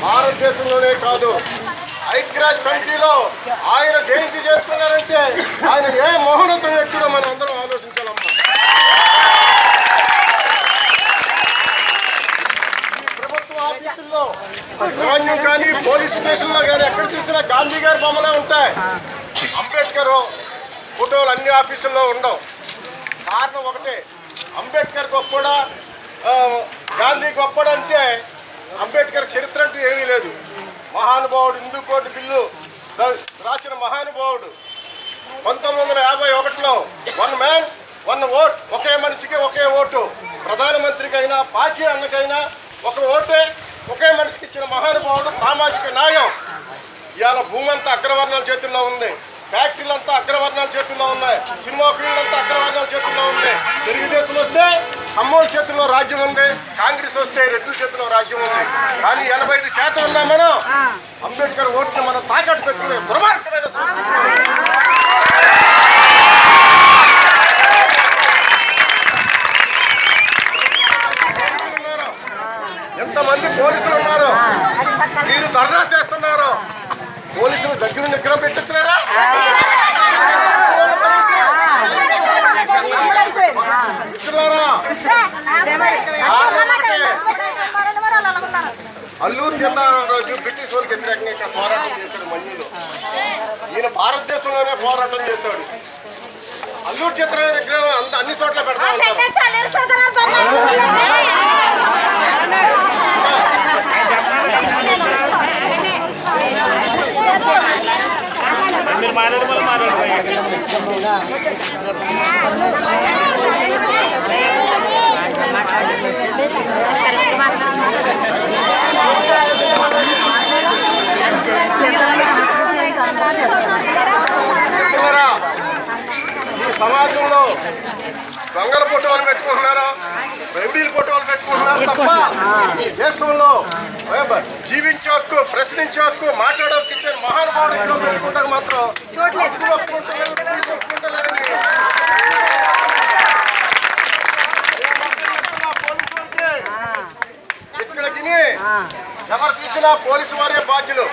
భారతదేశంలోనే కాదు ఐక్యరాజ్య సమితిలో ఆయన జయంతి చేసుకున్నారంటే ఆయన ఏ మహోన్నత వ్యక్తుడో మనం అందరం ఆలోచించాలమ్మా. ఈ ప్రభుత్వ ఆఫీసుల్లో రెవెన్యూ కానీ పోలీస్ స్టేషన్లో కానీ ఎక్కడ చూసినా గాంధీ గారి బొమ్మలే ఉంటాయి. అంబేద్కర్ ఫోటోలు అన్ని ఆఫీసుల్లో ఉండవు. కారణం ఒకటే, అంబేద్కర్ గొప్పడా గాంధీ గొప్పడంటే అంబేద్కర్ చరిత్ర అంటూ ఏమీ లేదు. మహానుభావుడు, హిందూ కోర్టు బిల్లు రాసిన మహానుభావుడు. 1951లో 1 మ్యాన్ 1 ఓట్, ఒకే మనిషికి ఒకే ఓటు. ప్రధానమంత్రికైనా పార్టీ అన్నకైనా ఒక ఓటే ఒకే మనిషికి ఇచ్చిన మహానుభావుడు. సామాజిక న్యాయం. ఇవాళ భూమి అంతా అగ్రవర్ణాల చేతుల్లో ఉంది, ఫ్యాక్టరీలంతా అగ్రవర్ణాల చేతుల్లో ఉన్నాయి, సినిమా ఫీల్డ్లంతా అగ్రవర్ణాల చేతుల్లో ఉన్నాయి. తెలుగుదేశం వస్తే అమ్మోళ్ళ చేతుల్లో రాజ్యం ఉంది, కాంగ్రెస్ వస్తే రెడ్ల చేతుల్లో రాజ్యం ఉంది. కానీ 85% ఉన్నాం మనం. అంబేద్కర్ ఓటుని మనం తాకట్టు పెట్టుకునే దుర్మార్గమైన ఎంతమంది పోలీసులు ఉన్నారు, మీరు ధర్నా చేస్తున్నారు. పోలీసులు దగ్గర నిగ్రహం పెట్టొచ్చున్నారా? అల్లూరు సీతారామరాజు బ్రిటిష్ వాళ్ళకి వ్యతిరేకంగా ఇక్కడ పోరాటం చేశాడు మన్యులో. ఈయన భారతదేశంలోనే పోరాటం చేశాడు. అల్లూరు సీతారామరాజు విగ్రహం అంత అన్ని చోట్ల పెడతా ఉంటారు. ఈ సమాజంలో దొంగల ఫోటోలు పెట్టుకుంటున్నారా, రౌడీల ఫోటోలు పెట్టుకుంటున్నారు తప్ప ఈ దేశంలో జీవించే హక్కు, ప్రశ్నించే హక్కు, మాట్లాడే హక్కు ఇచ్చే మహానుభావుడు ఇక్కడ పెట్టుకుంటారు మాత్రం ఇక్కడ తిని ఎవరు తీసినా పోలీసు వారే బాధ్యులు.